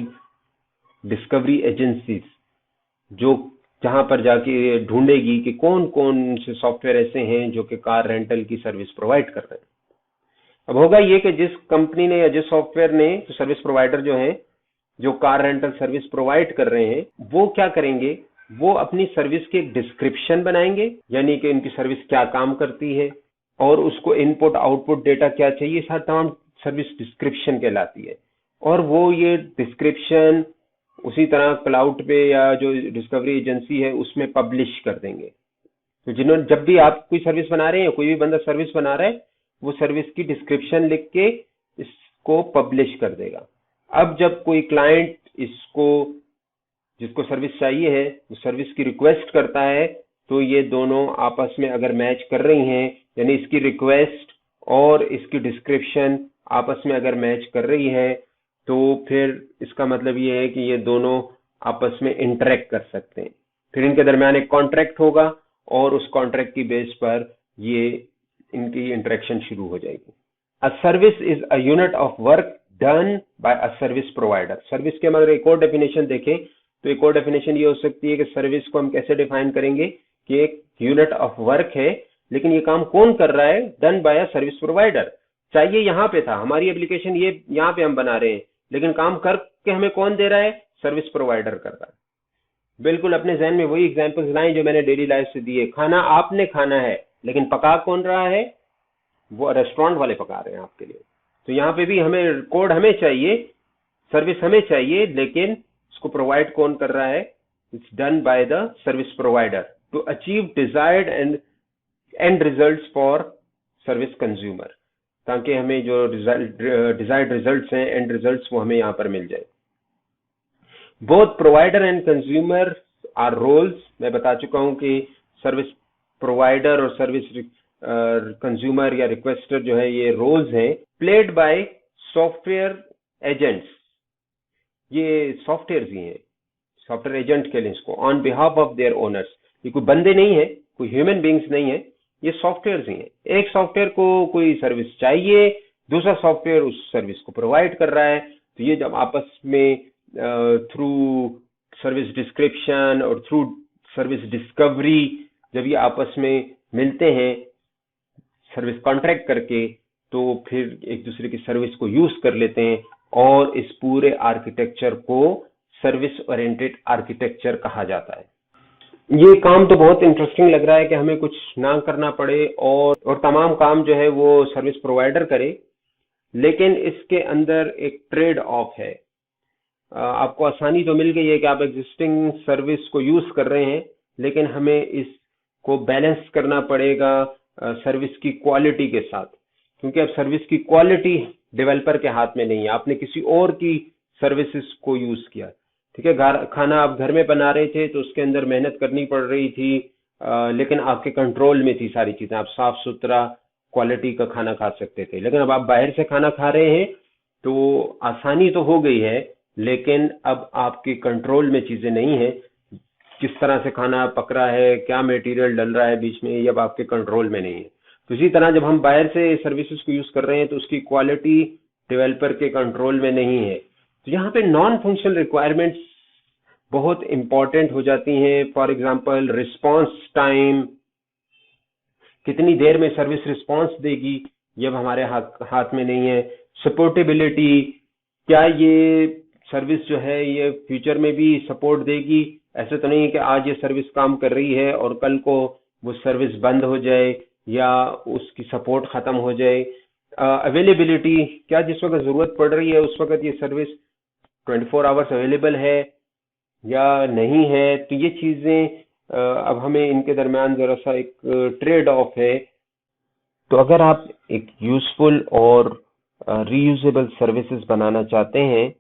डिस्कवरी एजेंसीज, जो जहां पर जाके ढूंढेगी कि कौन कौन से सॉफ्टवेयर ऐसे हैं जो कि कार रेंटल की सर्विस प्रोवाइड कर रहे हैं। अब होगा ये कि जिस कंपनी ने या जिस सॉफ्टवेयर ने, तो सर्विस प्रोवाइडर जो है, जो कार रेंटल सर्विस प्रोवाइड कर रहे हैं, वो क्या करेंगे, वो अपनी सर्विस के डिस्क्रिप्शन बनाएंगे, यानी कि इनकी सर्विस क्या काम करती है और उसको इनपुट आउटपुट डेटा क्या चाहिए, सारा तमाम सर्विस डिस्क्रिप्शन कहलाती है। और वो ये डिस्क्रिप्शन उसी तरह क्लाउड पे या जो डिस्कवरी एजेंसी है उसमें पब्लिश कर देंगे। तो जिन्होंने, जब भी आप कोई सर्विस बना रहे हैं, कोई भी बंदा सर्विस बना रहा है, वो सर्विस की डिस्क्रिप्शन लिख के इसको पब्लिश कर देगा। अब जब कोई क्लाइंट इसको, जिसको सर्विस चाहिए है, वो सर्विस की रिक्वेस्ट करता है, तो ये दोनों आपस में अगर मैच कर रही हैं, यानी इसकी रिक्वेस्ट और इसकी डिस्क्रिप्शन आपस में अगर मैच कर रही है, तो फिर इसका मतलब ये है कि ये दोनों आपस में इंटरेक्ट कर सकते हैं। फिर इनके दरमियान एक कॉन्ट्रैक्ट होगा और उस कॉन्ट्रैक्ट की बेस पर ये इनकी इंटरेक्शन शुरू हो जाएगी। A service is a unit of work done by a service provider. Service के अगर एक और डेफिनेशन देखें तो एक और डेफिनेशन ये हो सकती है कि सर्विस को हम कैसे डिफाइन करेंगे कि एक यूनिट ऑफ वर्क है, लेकिन ये काम कौन कर रहा है, done by a service provider. चाहिए यहाँ पे था, हमारी एप्लीकेशन ये यहाँ पे हम बना रहे हैं, लेकिन काम करके हमें कौन दे रहा है, सर्विस प्रोवाइडर कर रहा है। बिल्कुल अपने जहन में वही एग्जांपल्स लाएं जो मैंने डेली लाइफ से दिए। खाना आपने खाना है, लेकिन पका कौन रहा है, वो रेस्टोरेंट वाले पका रहे हैं आपके लिए। तो यहाँ पे भी हमें कोड हमें चाहिए, सर्विस हमें चाहिए, लेकिन इसको प्रोवाइड कौन कर रहा है? It's done by the service provider to achieve desired end results for service consumer, ताकि हमें जो डिजायर्ड रिजल्ट्स हैं, एंड रिजल्ट्स, वो हमें यहाँ पर मिल जाए। Both provider and consumer are roles. मैं बता चुका हूं कि सर्विस प्रोवाइडर और सर्विस कंज्यूमर या रिक्वेस्टर जो है, ये रोल्स हैं प्लेड बाय सॉफ्टवेयर एजेंट्स। ये सॉफ्टवेयर ही हैं, सॉफ्टवेयर एजेंट के लिए इसको, on behalf of their owners. ये कोई बंदे नहीं है, कोई ह्यूमन बींग्स नहीं है, ये सॉफ्टवेयर ही हैं। एक सॉफ्टवेयर को कोई सर्विस चाहिए, दूसरा सॉफ्टवेयर उस सर्विस को प्रोवाइड कर रहा है। तो ये जब आपस में थ्रू सर्विस डिस्क्रिप्शन और थ्रू सर्विस डिस्कवरी जब ये आपस में मिलते हैं सर्विस कॉन्ट्रैक्ट करके, तो फिर एक दूसरे की सर्विस को यूज कर लेते हैं, और इस पूरे आर्किटेक्चर को सर्विस ओरिएंटेड आर्किटेक्चर कहा जाता है। ये काम तो बहुत इंटरेस्टिंग लग रहा है कि हमें कुछ ना करना पड़े और तमाम काम जो है वो सर्विस प्रोवाइडर करे, लेकिन इसके अंदर एक ट्रेड ऑफ है। आपको आसानी तो मिल गई है कि आप एग्जिस्टिंग सर्विस को यूज कर रहे हैं, लेकिन हमें इसको बैलेंस करना पड़ेगा सर्विस की क्वालिटी के साथ, क्योंकि अब सर्विस की क्वालिटी डेवलपर के हाथ में नहीं है। आपने किसी और की सर्विसेज को यूज किया, ठीक है, खाना आप घर में बना रहे थे तो उसके अंदर मेहनत करनी पड़ रही थी, लेकिन आपके कंट्रोल में थी सारी चीजें, आप साफ सुथरा क्वालिटी का खाना खा सकते थे। लेकिन अब आप बाहर से खाना खा रहे हैं तो आसानी तो हो गई है, लेकिन अब आपके कंट्रोल में चीजें नहीं है। किस तरह से खाना पक रहा है, क्या मटेरियल डल रहा है बीच में, ये अब आपके कंट्रोल में नहीं है। तो इसी तरह जब हम बाहर से सर्विसेज को यूज कर रहे हैं तो उसकी क्वालिटी डेवलपर के कंट्रोल में नहीं है। तो यहाँ पे नॉन फंक्शनल रिक्वायरमेंट्स बहुत इंपॉर्टेंट हो जाती हैं। फॉर एग्जांपल रिस्पांस टाइम, कितनी देर में सर्विस रिस्पांस देगी, ये अब हमारे हाथ में नहीं है। सपोर्टेबिलिटी, क्या ये सर्विस जो है ये फ्यूचर में भी सपोर्ट देगी? ऐसे तो नहीं है कि आज ये सर्विस काम कर रही है और कल को वो सर्विस बंद हो जाए या उसकी सपोर्ट खत्म हो जाए। अवेलेबिलिटी, क्या जिस वक्त जरूरत पड़ रही है उस वक्त ये सर्विस 24 आवर्स अवेलेबल है या नहीं है? तो ये चीजें अब हमें इनके दरमियान जरा सा एक ट्रेड ऑफ है। तो अगर आप एक यूजफुल और रीयूजेबल सर्विसेज बनाना चाहते हैं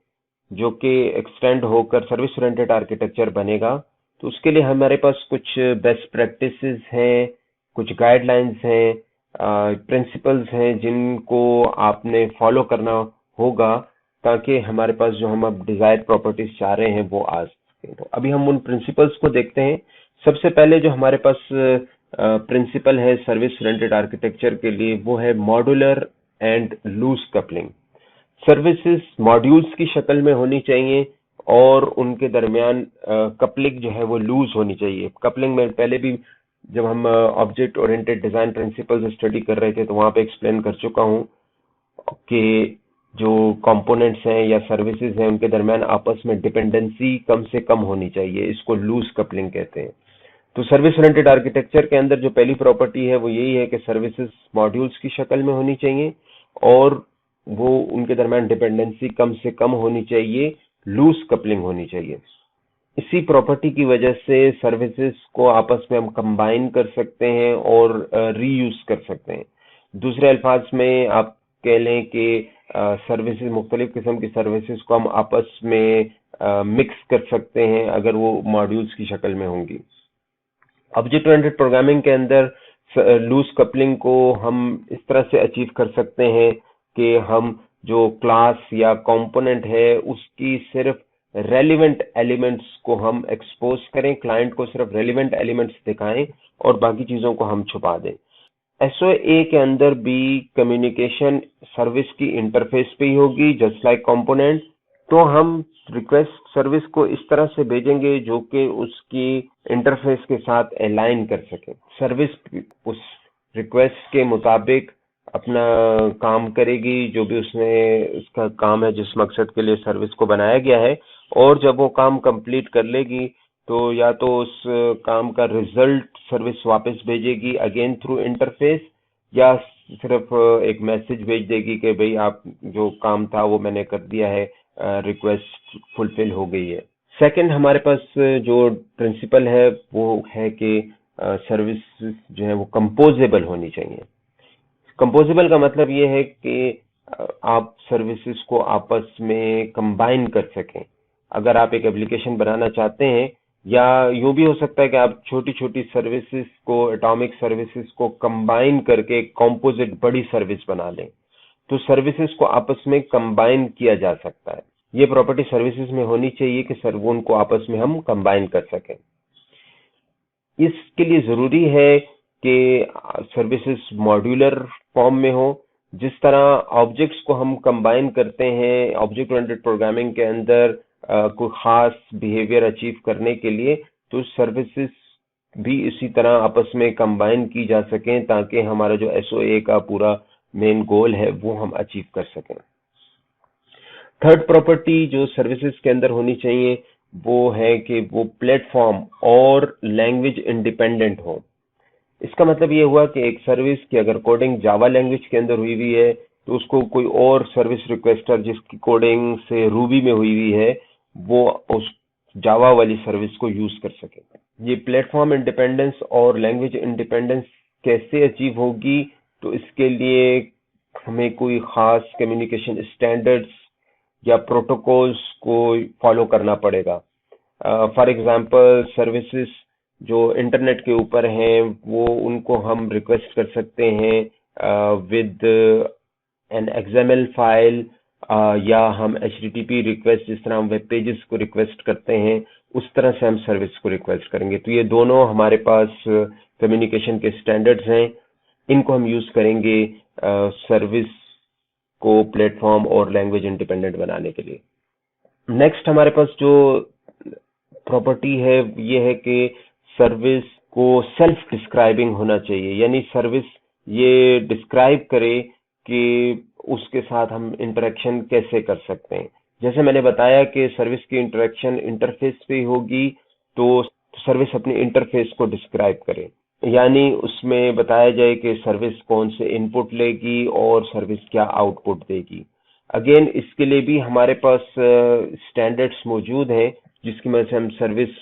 जो कि एक्सटेंड होकर सर्विस ओरिएंटेड आर्किटेक्चर बनेगा, तो उसके लिए हमारे पास कुछ बेस्ट प्रैक्टिसेस हैं, कुछ गाइडलाइंस हैं, प्रिंसिपल्स हैं जिनको आपने फॉलो करना होगा, ताकि हमारे पास जो हम अब डिजायर्ड प्रॉपर्टीज चाह रहे हैं वो आ सकें। तो अभी हम उन प्रिंसिपल्स को देखते हैं। सबसे पहले जो हमारे पास प्रिंसिपल है सर्विस ओरिएंटेड आर्किटेक्चर के लिए, वो है modular and loose coupling. Services modules की शक्ल में होनी चाहिए और उनके दरमियान कपलिंग जो है वो लूज होनी चाहिए। कपलिंग में पहले भी जब हम object oriented design principles study कर रहे थे तो वहां पे एक्सप्लेन कर चुका हूं कि जो कंपोनेंट्स हैं या सर्विसेज हैं उनके दरमियान आपस में डिपेंडेंसी कम से कम होनी चाहिए, इसको लूज कपलिंग कहते हैं। तो सर्विस ओरिएंटेड आर्किटेक्चर के अंदर जो पहली प्रॉपर्टी है वो यही है कि सर्विसेज मॉड्यूल्स की शक्ल में होनी चाहिए और वो उनके दरमियान डिपेंडेंसी कम से कम होनी चाहिए, लूज कपलिंग होनी चाहिए। इसी प्रॉपर्टी की वजह से सर्विसेज को आपस में हम कंबाइन कर सकते हैं और रीयूज कर सकते हैं। दूसरे अल्फाज में आप कह लें कि सर्विसेज, मुख्तलिफ किस्म की सर्विसेज को हम आपस में मिक्स कर सकते हैं अगर वो मॉड्यूल्स की शक्ल में होंगी। ऑब्जेक्ट ओरिएंटेड प्रोग्रामिंग के अंदर लूज कपलिंग को हम इस तरह से अचीव कर सकते हैं कि हम जो क्लास या कंपोनेंट है उसकी सिर्फ रेलिवेंट एलिमेंट्स को हम एक्सपोज करें, क्लाइंट को सिर्फ रेलिवेंट एलिमेंट्स दिखाएं और बाकी चीजों को हम छुपा दें। एसओए के अंदर भी कम्युनिकेशन सर्विस की इंटरफेस पे ही होगी, जस्ट लाइक कंपोनेंट। तो हम रिक्वेस्ट सर्विस को इस तरह से भेजेंगे जो कि उसकी इंटरफेस के साथ अलाइन कर सके। सर्विस उस रिक्वेस्ट के मुताबिक अपना काम करेगी, जो भी उसका काम है, जिस मकसद के लिए सर्विस को बनाया गया है, और जब वो काम कंप्लीट कर लेगी तो या तो उस काम का रिजल्ट सर्विस वापस भेजेगी अगेन थ्रू इंटरफेस, या सिर्फ एक मैसेज भेज देगी कि भाई आप जो काम था वो मैंने कर दिया है, रिक्वेस्ट फुलफिल हो गई है। सेकंड, हमारे पास जो प्रिंसिपल है वो है कि सर्विस जो है वो कंपोजेबल होनी चाहिए। कंपोजेबल का मतलब ये है कि आप सर्विसेज को आपस में कंबाइन कर सकें। अगर आप एक एप्लीकेशन बनाना चाहते हैं, या यूं भी हो सकता है कि आप छोटी छोटी सर्विसेज को, एटॉमिक सर्विसेज को कंबाइन करके एक कॉम्पोजिट बड़ी सर्विस बना लें, तो सर्विसेज को आपस में कंबाइन किया जा सकता है। ये प्रॉपर्टी सर्विसेज में होनी चाहिए कि उनको आपस में हम कंबाइन कर सकें। इसके लिए जरूरी है कि सर्विसेज मॉड्यूलर फॉर्म में हो। जिस तरह ऑब्जेक्ट्स को हम कंबाइन करते हैं ऑब्जेक्ट ओरिएंटेड प्रोग्रामिंग के अंदर कोई खास बिहेवियर अचीव करने के लिए, तो सर्विसेज भी इसी तरह आपस में कंबाइन की जा सकें ताकि हमारा जो एसओए का पूरा मेन गोल है वो हम अचीव कर सकें। थर्ड प्रॉपर्टी जो सर्विसेज के अंदर होनी चाहिए वो है कि वो प्लेटफॉर्म और लैंग्वेज इंडिपेंडेंट हो। इसका मतलब ये हुआ कि एक सर्विस की अगर कोडिंग जावा लैंग्वेज के अंदर हुई हुई है, तो उसको कोई और सर्विस रिक्वेस्टर जिसकी कोडिंग से रूबी में हुई हुई है, वो उस जावा वाली सर्विस को यूज कर सके। ये प्लेटफॉर्म इंडिपेंडेंस और लैंग्वेज इंडिपेंडेंस कैसे अचीव होगी, तो इसके लिए हमें कोई खास कम्युनिकेशन स्टैंडर्ड्स या प्रोटोकॉल्स को फॉलो करना पड़ेगा। फॉर एग्जांपल, सर्विसेज जो इंटरनेट के ऊपर हैं वो उनको हम रिक्वेस्ट कर सकते हैं विद एन एक्सएमएल फाइल, या हम एचटीटीपी रिक्वेस्ट, जिस तरह हम वेब पेजेस को रिक्वेस्ट करते हैं उस तरह से हम सर्विस को रिक्वेस्ट करेंगे। तो ये दोनों हमारे पास कम्युनिकेशन के स्टैंडर्ड्स हैं, इनको हम यूज करेंगे सर्विस को प्लेटफॉर्म और लैंग्वेज इंडिपेंडेंट बनाने के लिए। नेक्स्ट हमारे पास जो प्रॉपर्टी है ये है कि सर्विस को सेल्फ डिस्क्राइबिंग होना चाहिए, यानी सर्विस ये डिस्क्राइब करे कि उसके साथ हम इंटरेक्शन कैसे कर सकते हैं। जैसे मैंने बताया कि सर्विस की इंटरेक्शन इंटरफेस पे होगी, तो सर्विस अपने इंटरफेस को डिस्क्राइब करे, यानी उसमें बताया जाए कि सर्विस कौन से इनपुट लेगी और सर्विस क्या आउटपुट देगी। अगेन इसके लिए भी हमारे पास स्टैंडर्ड्स मौजूद हैं जिसकी मदद से हम सर्विस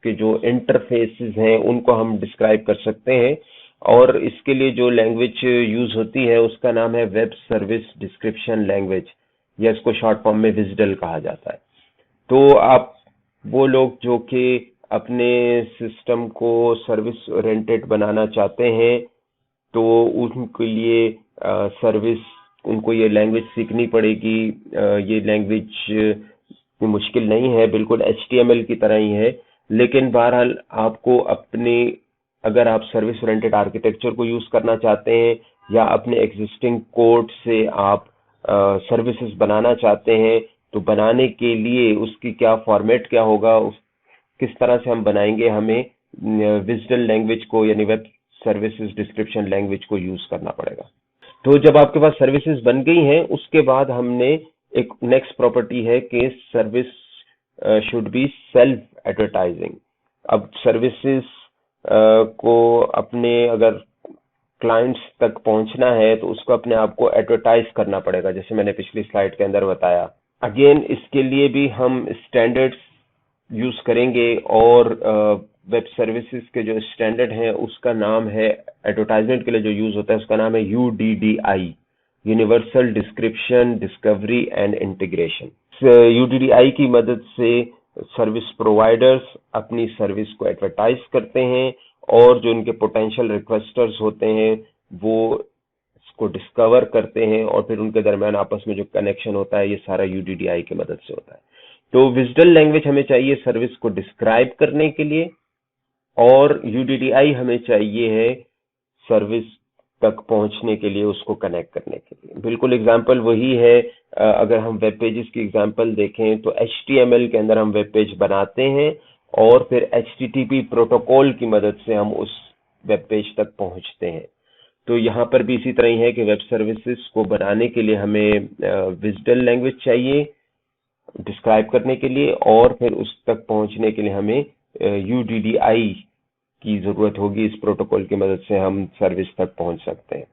के जो इंटरफेसेस हैं उनको हम डिस्क्राइब कर सकते हैं। और इसके लिए जो लैंग्वेज यूज होती है उसका नाम है वेब सर्विस डिस्क्रिप्शन लैंग्वेज, या इसको शॉर्ट फॉर्म में विजडल कहा जाता है। तो आप वो लोग जो कि अपने सिस्टम को सर्विस ओरिएंटेड बनाना चाहते हैं, तो उनके लिए सर्विस उनको ये लैंग्वेज सीखनी पड़ेगी। ये लैंग्वेज मुश्किल नहीं है, बिल्कुल HTML की तरह ही है, लेकिन बहरहाल आपको अपने, अगर आप सर्विस ओरिएंटेड आर्किटेक्चर को यूज करना चाहते हैं या अपने एग्जिस्टिंग कोड से आप सर्विसेज बनाना चाहते हैं, तो बनाने के लिए उसकी क्या फॉर्मेट क्या होगा, किस तरह से हम बनाएंगे, हमें विजुअल लैंग्वेज को यानी वेब सर्विसेज डिस्क्रिप्शन लैंग्वेज को यूज करना पड़ेगा। तो जब आपके पास सर्विसेज बन गई हैं उसके बाद हमने एक नेक्स्ट प्रॉपर्टी है कि service should be self advertising. अब सर्विसेज को अपने अगर क्लाइंट्स तक पहुंचना है तो उसको अपने आप को एडवर्टाइज करना पड़ेगा, जैसे मैंने पिछली स्लाइड के अंदर बताया। अगेन इसके लिए भी हम स्टैंडर्ड्स यूज करेंगे, और वेब सर्विसेज के जो स्टैंडर्ड है उसका नाम है, एडवर्टाइजमेंट के लिए जो यूज होता है उसका नाम है UDDI, universal description discovery and integration. UDDI की मदद से सर्विस प्रोवाइडर्स अपनी सर्विस को एडवर्टाइज करते हैं, और जो उनके पोटेंशियल रिक्वेस्टर्स होते हैं वो इसको डिस्कवर करते हैं, और फिर उनके दरमियान आपस में जो कनेक्शन होता है ये सारा UDDI की मदद से होता है। तो विजुअल लैंग्वेज हमें चाहिए सर्विस को डिस्क्राइब करने के लिए, और UDDI हमें चाहिए है सर्विस तक पहुंचने के लिए, उसको कनेक्ट करने के लिए। बिल्कुल एग्जांपल वही है। अगर हम वेब पेजेस की एग्जांपल देखें तो HTML के अंदर हम वेब पेज बनाते हैं और फिर HTTP प्रोटोकॉल की मदद से हम उस वेब पेज तक पहुंचते हैं। तो यहाँ पर भी इसी तरह ही है कि वेब सर्विसेज को बनाने के लिए हमें विजुअल लैंग्वेज चाहिए डिस्क्राइब करने के लिए, और फिर उस तक पहुंचने के लिए हमें UDDI की जरूरत होगी। इस प्रोटोकॉल की मदद से हम सर्विस तक पहुंच सकते हैं।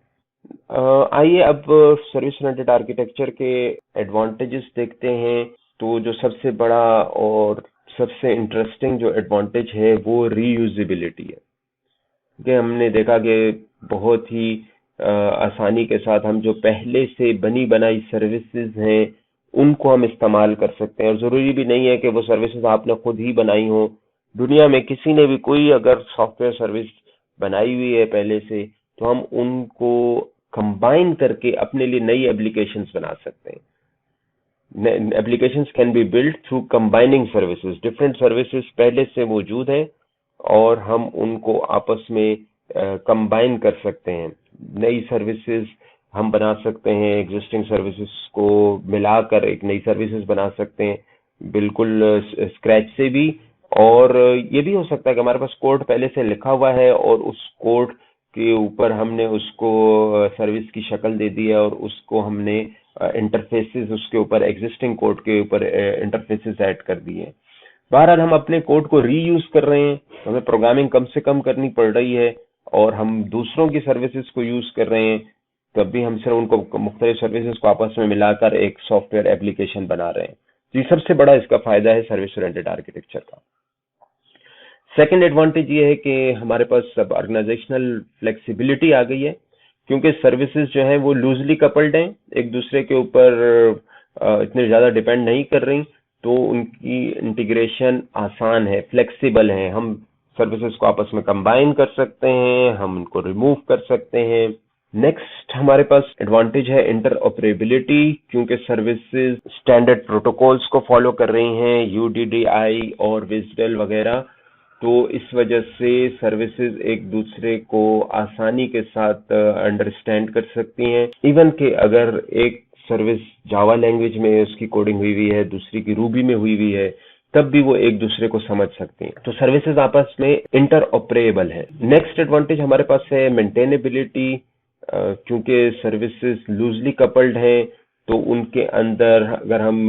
आइए अब सर्विस ओरिएंटेड आर्किटेक्चर के एडवांटेजेस देखते हैं। तो जो सबसे बड़ा और सबसे इंटरेस्टिंग जो एडवांटेज है वो रीयूजेबिलिटी है। कि हमने देखा कि बहुत ही आसानी के साथ हम जो पहले से बनी बनाई सर्विसेज हैं उनको हम इस्तेमाल कर सकते हैं, और जरूरी भी नहीं है कि वो सर्विसेज आपने खुद ही बनाई हो। दुनिया में किसी ने भी कोई अगर सॉफ्टवेयर सर्विस बनाई हुई है पहले से, तो हम उनको कंबाइन करके अपने लिए नई एप्लीकेशंस बना सकते हैं। Applications can be built through combining services. Different services पहले से मौजूद हैं और हम उनको आपस में कंबाइन कर सकते हैं। नई सर्विसेज हम बना सकते हैं, एग्जिस्टिंग सर्विसेज को मिलाकर एक नई सर्विसेज बना सकते हैं, बिल्कुल स्क्रैच से भी। और ये भी हो सकता है कि हमारे पास कोड पहले से लिखा हुआ है और उस कोड के ऊपर हमने उसको सर्विस की शक्ल दे दी है और उसको हमने इंटरफेसेस उसके ऊपर एग्जिस्टिंग कोड के ऊपर इंटरफेसेस ऐड कर दिए हैं। बहरहाल हम अपने कोड को रीयूज कर रहे हैं, हमें प्रोग्रामिंग कम से कम करनी पड़ रही है और हम दूसरों की सर्विसेज को यूज कर रहे हैं, तब भी हम सिर्फ उनको मुख्तलिफ सर्विसेज को आपस में मिलाकर एक सॉफ्टवेयर एप्लीकेशन बना रहे हैं। तो ये सबसे बड़ा इसका फायदा है सर्विस ओरिएंटेड आर्किटेक्चर का। सेकंड एडवांटेज ये है कि हमारे पास सब ऑर्गेनाइजेशनल फ्लेक्सिबिलिटी आ गई है, क्योंकि सर्विसेज जो हैं वो लूजली कपल्ड हैं, एक दूसरे के ऊपर इतने ज्यादा डिपेंड नहीं कर रही, तो उनकी इंटीग्रेशन आसान है, फ्लेक्सिबल है। हम सर्विसेज को आपस में कंबाइन कर सकते हैं, हम उनको रिमूव कर सकते हैं। नेक्स्ट हमारे पास एडवांटेज है इंटरऑपरेबिलिटी, क्योंकि सर्विसेज स्टैंडर्ड प्रोटोकॉल्स को फॉलो कर रही हैं, यूडीडीआई और विजडल वगैरह। तो इस वजह से सर्विसेज एक दूसरे को आसानी के साथ अंडरस्टैंड कर सकती हैं। इवन कि अगर एक सर्विस जावा लैंग्वेज में उसकी कोडिंग हुई हुई है, दूसरी की रूबी में हुई हुई है, तब भी वो एक दूसरे को समझ सकती हैं। तो सर्विसेज आपस में इंटरऑपरेबल है। नेक्स्ट एडवांटेज हमारे पास है मेंटेनेबिलिटी, क्योंकि सर्विसेज लूजली कपल्ड हैं, तो उनके अंदर अगर हम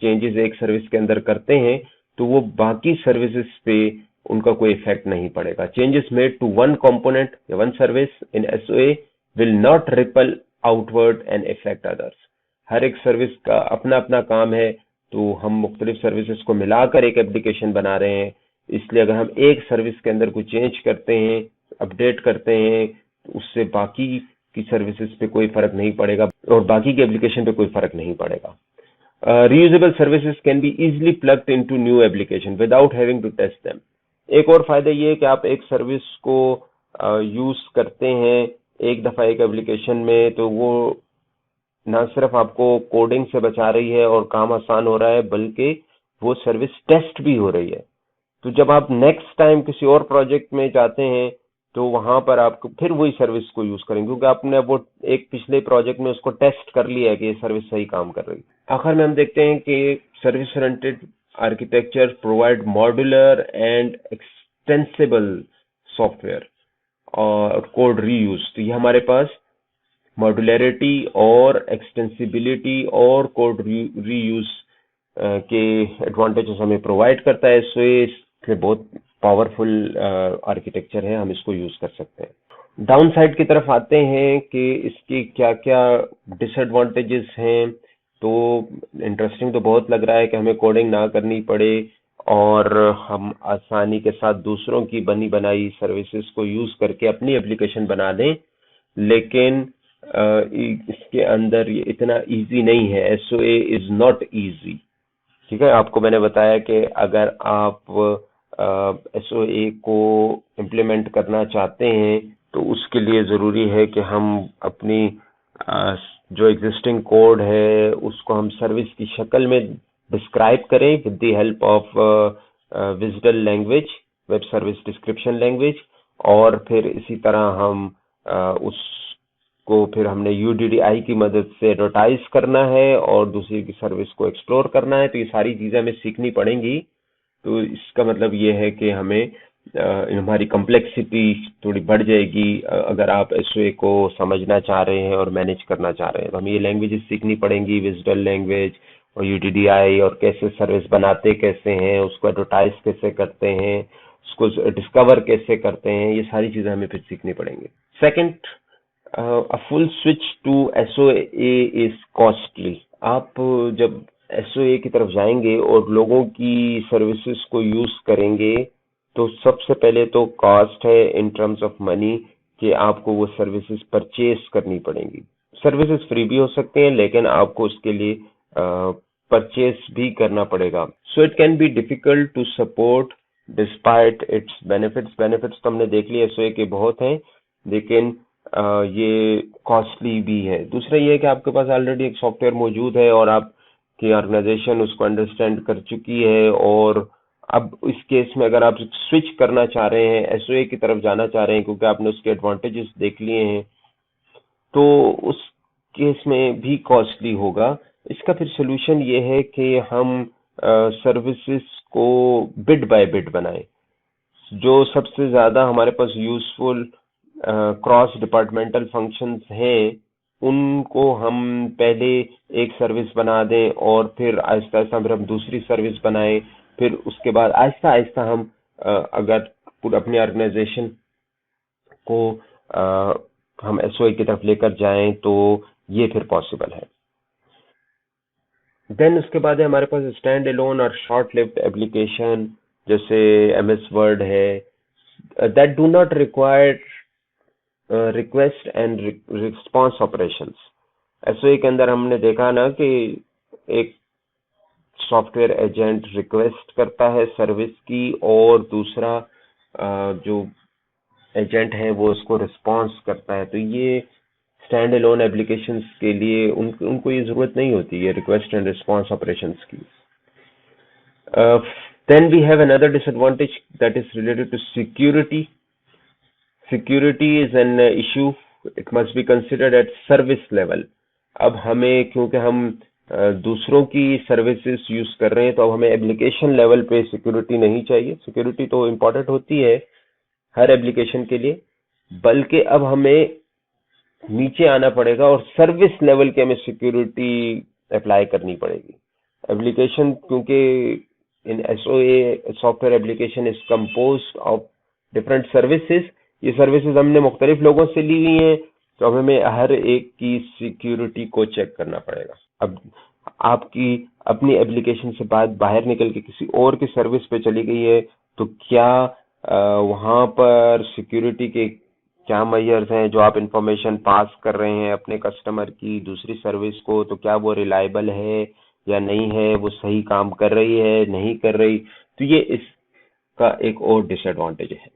चेंजेस एक सर्विस के अंदर करते हैं तो वो बाकी सर्विसेज पे उनका कोई इफेक्ट नहीं पड़ेगा। Changes made to one component या one service in SOA will not ripple outward and effect others. हर एक सर्विस का अपना अपना काम है, तो हम मुख्तलिफ सर्विसेज को मिलाकर एक एप्लीकेशन बना रहे हैं। इसलिए अगर हम एक सर्विस के अंदर कुछ चेंज करते हैं, अपडेट करते हैं, तो उससे बाकी की सर्विसेज पे कोई फर्क नहीं पड़ेगा और बाकी की एप्लीकेशन पे कोई फर्क नहीं पड़ेगा। Reusable services can be easily plugged into new application without having to test them. एक और फायदा ये है कि आप एक सर्विस को यूज करते हैं एक दफा एक एप्लीकेशन में, तो वो ना सिर्फ आपको कोडिंग से बचा रही है और काम आसान हो रहा है, बल्कि वो सर्विस टेस्ट भी हो रही है। तो जब आप नेक्स्ट टाइम किसी और प्रोजेक्ट में जाते हैं तो वहां पर आपको फिर वही सर्विस को यूज करेंगे, क्योंकि आपने वो एक पिछले प्रोजेक्ट में उसको टेस्ट कर लिया है कि ये सर्विस सही काम कर रही है। आखिर में हम देखते हैं कि service oriented architecture provide modular and extensible software और कोड रीयूज। तो ये हमारे पास मॉड्यूलरिटी और एक्सटेंसिबिलिटी और कोड रीयूज के एडवांटेजेस हमें प्रोवाइड करता है। सो ये बहुत पावरफुल आर्किटेक्चर है, हम इसको यूज कर सकते हैं। डाउन साइड की तरफ आते हैं कि इसके क्या क्या डिसएडवांटेजेस हैं। तो इंटरेस्टिंग तो बहुत लग रहा है कि हमें कोडिंग ना करनी पड़े और हम आसानी के साथ दूसरों की बनी बनाई सर्विसेज को यूज करके अपनी एप्लीकेशन बना दें, लेकिन इसके अंदर ये इतना इजी नहीं है। SOA is not easy. ठीक है, आपको मैंने बताया कि अगर आप एसओए को इम्प्लीमेंट करना चाहते हैं तो उसके लिए जरूरी है कि हम अपनी जो एग्जिस्टिंग कोड है उसको हम सर्विस की शक्ल में डिस्क्राइब करें with the help of visual language, web service description language, और फिर इसी तरह हम उसको फिर हमने यूडीडीआई की मदद से एडवर्टाइज करना है और दूसरी की सर्विस को एक्सप्लोर करना है। तो ये सारी चीजें हमें सीखनी पड़ेंगी। तो इसका मतलब ये है कि हमें हमारी कॉम्प्लेक्सिटी थोड़ी बढ़ जाएगी अगर आप एसओए को समझना चाह रहे हैं और मैनेज करना चाह रहे हैं। तो हमें ये लैंग्वेजेस सीखनी पड़ेंगी, विजुअल लैंग्वेज और यूडीडीआई, और कैसे सर्विस बनाते कैसे हैं, उसको एडवर्टाइज कैसे करते हैं, उसको डिस्कवर कैसे करते हैं, ये सारी चीजें हमें फिर सीखनी पड़ेंगी। Second A full switch to SOA is costly. आप जब SOA की तरफ जाएंगे और लोगों की सर्विसेज को यूज करेंगे तो सबसे पहले तो कॉस्ट है इन टर्म्स ऑफ मनी कि आपको वो सर्विसेज परचेज करनी पड़ेंगी। सर्विसेज फ्री भी हो सकते हैं लेकिन आपको उसके लिए परचेज भी करना पड़ेगा। So it can be difficult to support despite its benefits. Benefits तो हमने देख लिए SOA के बहुत हैं लेकिन ये कॉस्टली भी है। दूसरा ये है कि आपके पास ऑलरेडी एक सॉफ्टवेयर मौजूद है और आपकी ऑर्गेनाइजेशन उसको अंडरस्टैंड कर चुकी है, और अब इस केस में अगर आप स्विच करना चाह रहे हैं, SOA की तरफ जाना चाह रहे हैं क्योंकि आपने उसके एडवांटेजेस देख लिए हैं, तो उस केस में भी कॉस्टली होगा। इसका फिर सोल्यूशन ये है कि हम सर्विसेज को बिट बाय बिट बनाएं। जो सबसे ज्यादा हमारे पास यूजफुल क्रॉस डिपार्टमेंटल फंक्शंस हैं उनको हम पहले एक सर्विस बना दें और फिर आहिस्ता आहिस्ता फिर हम दूसरी सर्विस बनाएं, फिर उसके बाद आहिस्ता आहिस्ता हम अगर पूरा अपनी ऑर्गेनाइजेशन को हम SOA की तरफ लेकर जाएं तो ये फिर पॉसिबल है। देन उसके बाद है हमारे पास स्टैंड एलोन और शॉर्ट लिव्ड एप्लीकेशन जैसे MS वर्ड है, that do not require request and response operations. SOA के अंदर हमने देखा ना कि एक सॉफ्टवेयर एजेंट रिक्वेस्ट करता है सर्विस की और दूसरा जो एजेंट है वो उसको रिस्पॉन्स करता है। तो ये स्टैंड एलोन एप्लीकेशंस के लिए उनको ये जरूरत नहीं होती है रिक्वेस्ट एंड रिस्पॉन्स ऑपरेशंस की। Then we have another disadvantage that is related to security. Security is an issue. It must be considered at service level. अब हमें क्योंकि हम दूसरों की सर्विसेज यूज कर रहे हैं तो अब हमें एप्लीकेशन लेवल पे सिक्योरिटी नहीं चाहिए। सिक्योरिटी तो इम्पोर्टेंट होती है हर एप्लीकेशन के लिए, बल्कि अब हमें नीचे आना पड़ेगा और सर्विस लेवल की हमें सिक्योरिटी अप्लाई करनी पड़ेगी। एप्लीकेशन क्योंकि इन SOA software application is composed of different services, ये सर्विसेज हमने मुख्तलिफ लोगों से ली हुई हैं तो अब हमें हर एक की सिक्योरिटी को चेक करना पड़ेगा। अब आपकी अपनी एप्लीकेशन से बाहर निकल के किसी और की सर्विस पे चली गई है तो क्या वहां पर सिक्योरिटी के क्या मेजर्स हैं जो आप इंफॉर्मेशन पास कर रहे हैं अपने कस्टमर की दूसरी सर्विस को, तो क्या वो रिलायबल है या नहीं है, वो सही काम कर रही है नहीं कर रही। तो ये इसका एक और डिसएडवांटेज है।